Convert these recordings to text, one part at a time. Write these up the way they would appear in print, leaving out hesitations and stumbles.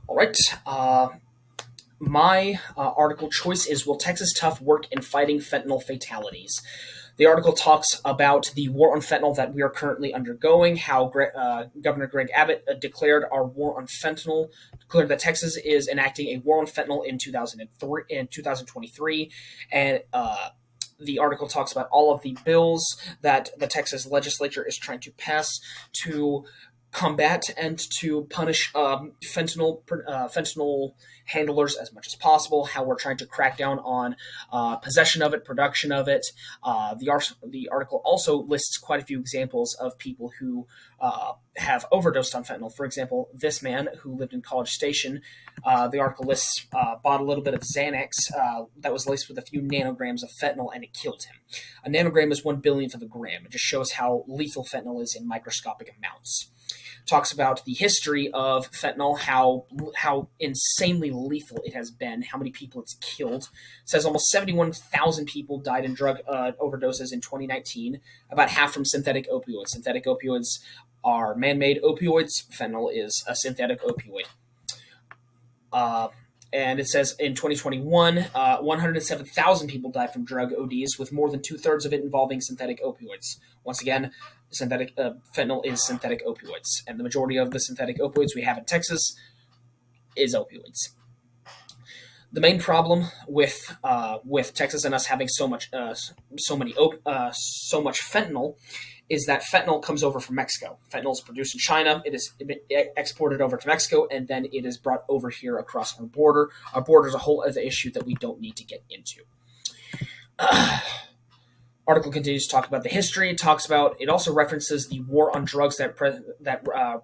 All right. My article choice is Will Texas Tough Work in Fighting Fentanyl Fatalities? The article talks about the war on fentanyl that we are currently undergoing, how Governor Greg Abbott declared our war on fentanyl, declared that Texas is enacting a war on fentanyl in 2023, and the article talks about all of the bills that the Texas legislature is trying to pass to combat and to punish fentanyl handlers as much as possible. How we're trying to crack down on possession of it, production of it. The article also lists quite a few examples of people who have overdosed on fentanyl. For example, this man who lived in College Station. The article lists bought a little bit of Xanax that was laced with a few nanograms of fentanyl, and it killed him. A nanogram is 1 billionth of a gram. It just shows how lethal fentanyl is in microscopic amounts. Talks about the history of fentanyl, how insanely lethal it has been, how many people it's killed. It says almost 71,000 people died in drug overdoses in 2019, about half from synthetic opioids. Synthetic opioids are man-made opioids. Fentanyl is a synthetic opioid. And it says in 2021, 107,000 people died from drug ODs, with more than two-thirds of it involving synthetic opioids. Once again, fentanyl is synthetic opioids, and the majority of the synthetic opioids we have in Texas is opioids. The main problem with Texas and us having so much fentanyl is that fentanyl comes over from Mexico. Fentanyl is produced in China. It is exported over to Mexico, and then it is brought over here across our border. Our border is a whole other issue that we don't need to get into. Article continues to talk about the history. It also references the war on drugs that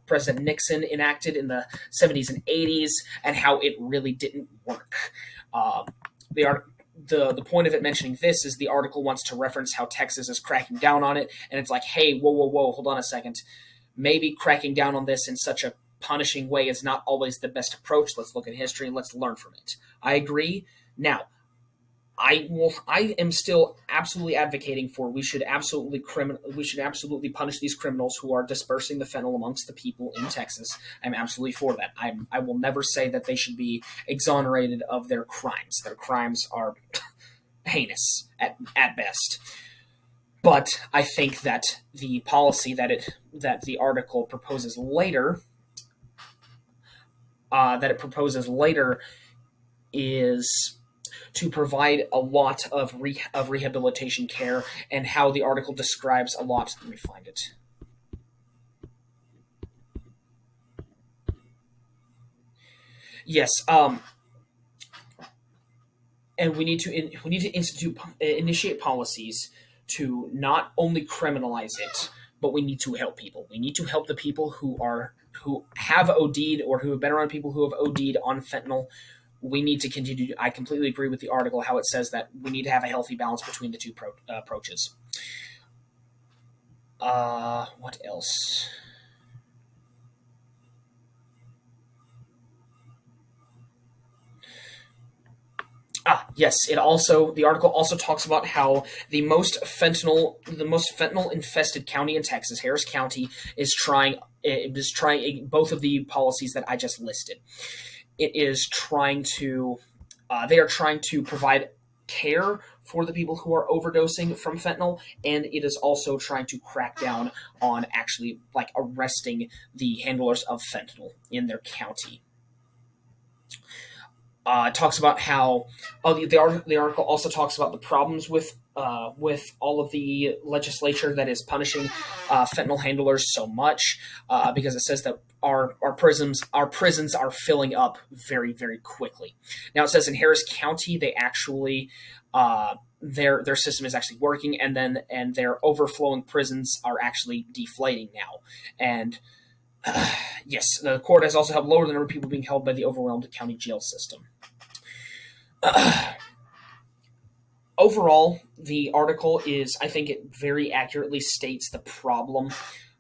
President Nixon enacted in the 70s and 80s, and how it really didn't work. The point of it mentioning this is the article wants to reference how Texas is cracking down on it, and it's like, hey, whoa, hold on a second. Maybe cracking down on this in such a punishing way is not always the best approach. Let's look at history and let's learn from it. I agree. Now, I am still absolutely advocating for we should absolutely punish these criminals who are dispersing the fentanyl amongst the people in Texas. I'm absolutely for that. I will never say that they should be exonerated of their crimes. Their crimes are heinous at best. But I think that the policy that the article proposes later is to provide a lot of rehabilitation care, and how the article describes a lot. Let me find it. Yes, and we need to initiate policies to not only criminalize it, but we need to help people. We need to help the people who have OD'd or who have been around people who have OD'd on fentanyl. We need to continue. I completely agree with the article, how it says that we need to have a healthy balance between the two approaches. What else? Yes. The article also talks about how the most fentanyl infested county in Texas, Harris County, is trying both of the policies that I just listed. It is trying to, they are trying to provide care for the people who are overdosing from fentanyl, and it is also trying to crack down on actually arresting the handlers of fentanyl in their county. It talks about how the article also talks about the problems with all of the legislature that is punishing fentanyl handlers so much, because it says that our prisons are filling up very, very quickly. Now it says in Harris County they actually their system is actually working, and their overflowing prisons are actually deflating now. And yes, the court has also helped lower the number of people being held by the overwhelmed county jail system. Overall, the article I think it very accurately states the problem.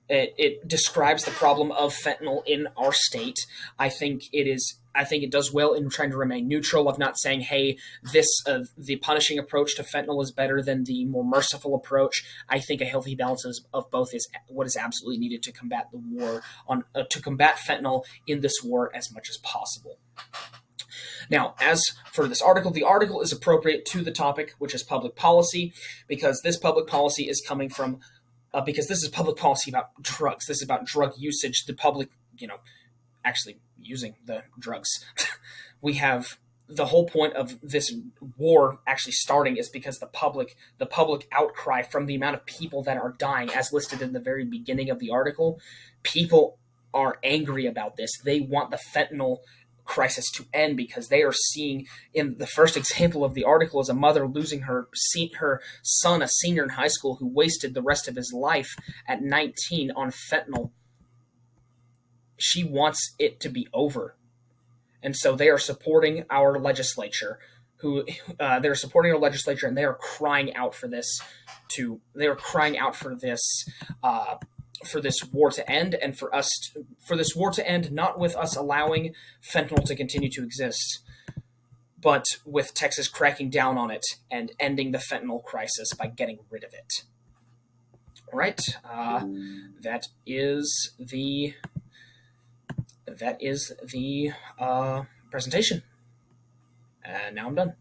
It describes the problem of fentanyl in our state. I think it is I think it does well in trying to remain neutral of not saying, hey, this the punishing approach to fentanyl is better than the more merciful approach. I think a healthy balance of both is what is absolutely needed to combat the war on to combat fentanyl in this war as much as possible. Now, as for this article, the article is appropriate to the topic, which is public policy, because this public policy is coming from because this is public policy about drugs. This is about drug usage. The public, actually using the drugs. We have the whole point of this war actually starting is because the public outcry from the amount of people that are dying, as listed in the very beginning of the article. People are angry about this. They want the fentanyl crisis to end because they are seeing, in the first example of the article, is a mother losing her son, a senior in high school, who wasted the rest of his life at 19 on fentanyl. She wants it to be over, and so they are supporting our legislature. They're supporting our legislature, and they are crying out for this. They are crying out for this. For this war to end, and for this war to end, not with us allowing fentanyl to continue to exist, but with Texas cracking down on it and ending the fentanyl crisis by getting rid of it. All right, that is the presentation, and now I'm done.